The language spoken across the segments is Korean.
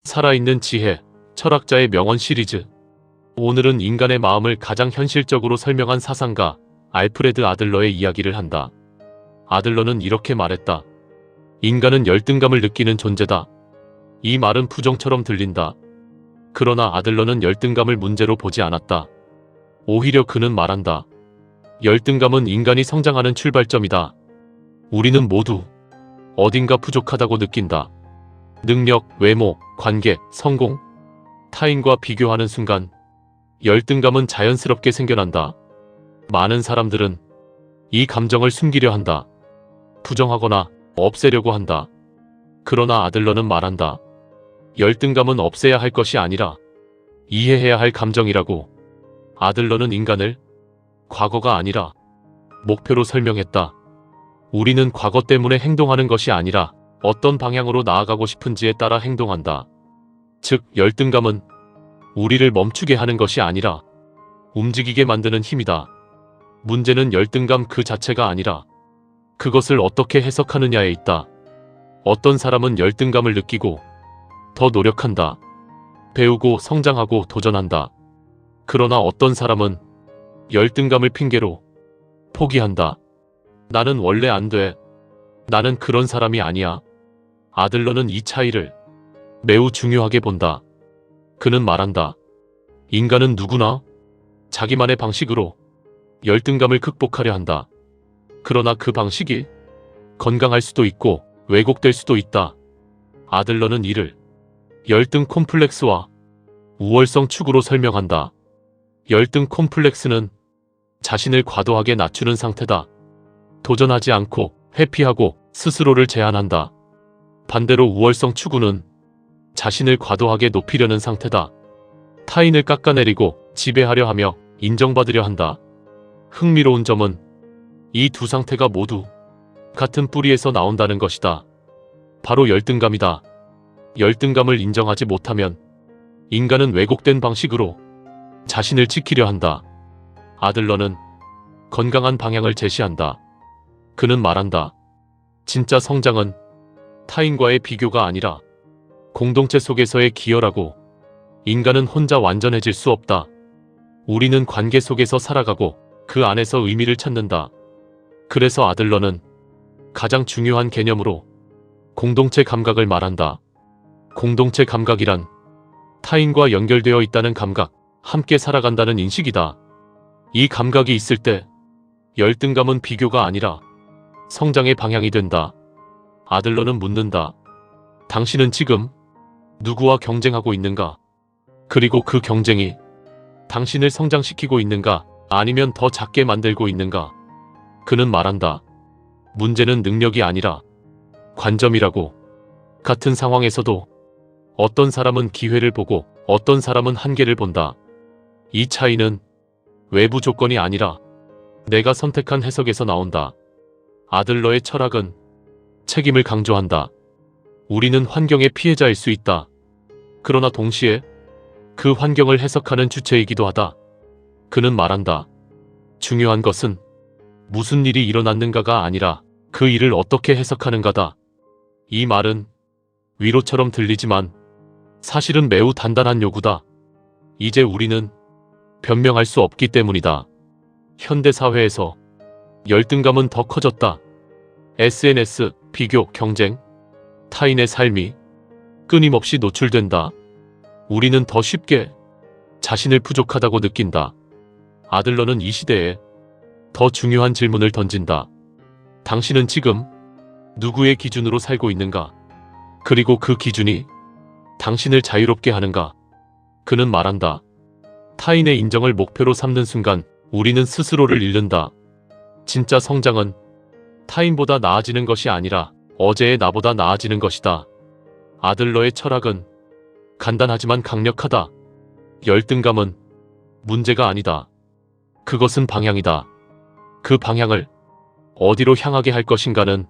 살아있는 지혜, 철학자의 명언 시리즈. 오늘은 인간의 마음을 가장 현실적으로 설명한 사상가 알프레드 아들러의 이야기를 한다. 아들러는 이렇게 말했다. 인간은 열등감을 느끼는 존재다. 이 말은 부정처럼 들린다. 그러나 아들러는 열등감을 문제로 보지 않았다. 오히려 그는 말한다. 열등감은 인간이 성장하는 출발점이다. 우리는 모두 어딘가 부족하다고 느낀다. 능력, 외모, 관계, 성공, 타인과 비교하는 순간 열등감은 자연스럽게 생겨난다. 많은 사람들은 이 감정을 숨기려 한다. 부정하거나 없애려고 한다. 그러나 아들러는 말한다. 열등감은 없애야 할 것이 아니라 이해해야 할 감정이라고. 아들러는 인간을 과거가 아니라 목표로 설명했다. 우리는 과거 때문에 행동하는 것이 아니라 어떤 방향으로 나아가고 싶은지에 따라 행동한다. 즉, 열등감은 우리를 멈추게 하는 것이 아니라 움직이게 만드는 힘이다. 문제는 열등감 그 자체가 아니라 그것을 어떻게 해석하느냐에 있다. 어떤 사람은 열등감을 느끼고 더 노력한다. 배우고 성장하고 도전한다. 그러나 어떤 사람은 열등감을 핑계로 포기한다. 나는 원래 안 돼. 나는 그런 사람이 아니야. 아들러는 이 차이를 매우 중요하게 본다. 그는 말한다. 인간은 누구나 자기만의 방식으로 열등감을 극복하려 한다. 그러나 그 방식이 건강할 수도 있고 왜곡될 수도 있다. 아들러는 이를 열등 콤플렉스와 우월성 축으로 설명한다. 열등 콤플렉스는 자신을 과도하게 낮추는 상태다. 도전하지 않고 회피하고 스스로를 제한한다. 반대로 우월성 추구는 자신을 과도하게 높이려는 상태다. 타인을 깎아내리고 지배하려 하며 인정받으려 한다. 흥미로운 점은 이 두 상태가 모두 같은 뿌리에서 나온다는 것이다. 바로 열등감이다. 열등감을 인정하지 못하면 인간은 왜곡된 방식으로 자신을 지키려 한다. 아들러는 건강한 방향을 제시한다. 그는 말한다. 진짜 성장은 타인과의 비교가 아니라 공동체 속에서의 기여라고. 인간은 혼자 완전해질 수 없다. 우리는 관계 속에서 살아가고 그 안에서 의미를 찾는다. 그래서 아들러는 가장 중요한 개념으로 공동체 감각을 말한다. 공동체 감각이란 타인과 연결되어 있다는 감각, 함께 살아간다는 인식이다. 이 감각이 있을 때 열등감은 비교가 아니라 성장의 방향이 된다. 아들러는 묻는다. 당신은 지금 누구와 경쟁하고 있는가? 그리고 그 경쟁이 당신을 성장시키고 있는가? 아니면 더 작게 만들고 있는가? 그는 말한다. 문제는 능력이 아니라 관점이라고. 같은 상황에서도 어떤 사람은 기회를 보고 어떤 사람은 한계를 본다. 이 차이는 외부 조건이 아니라 내가 선택한 해석에서 나온다. 아들러의 철학은 책임을 강조한다. 우리는 환경의 피해자일 수 있다. 그러나 동시에 그 환경을 해석하는 주체이기도 하다. 그는 말한다. 중요한 것은 무슨 일이 일어났는가가 아니라 그 일을 어떻게 해석하는가다. 이 말은 위로처럼 들리지만 사실은 매우 단단한 요구다. 이제 우리는 변명할 수 없기 때문이다. 현대사회에서 열등감은 더 커졌다. SNS, 비교, 경쟁, 타인의 삶이 끊임없이 노출된다. 우리는 더 쉽게 자신을 부족하다고 느낀다. 아들러는 이 시대에 더 중요한 질문을 던진다. 당신은 지금 누구의 기준으로 살고 있는가? 그리고 그 기준이 당신을 자유롭게 하는가? 그는 말한다. 타인의 인정을 목표로 삼는 순간 우리는 스스로를 잃는다. 진짜 성장은 타인보다 나아지는 것이 아니라 어제의 나보다 나아지는 것이다. 아들러의 철학은 간단하지만 강력하다. 열등감은 문제가 아니다. 그것은 방향이다. 그 방향을 어디로 향하게 할 것인가는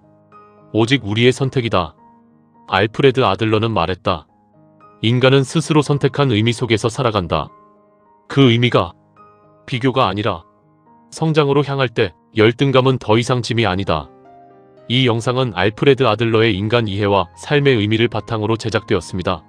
오직 우리의 선택이다. 알프레드 아들러는 말했다. 인간은 스스로 선택한 의미 속에서 살아간다. 그 의미가 비교가 아니라 성장으로 향할 때 열등감은 더 이상 짐이 아니다. 이 영상은 알프레드 아들러의 인간 이해와 삶의 의미를 바탕으로 제작되었습니다.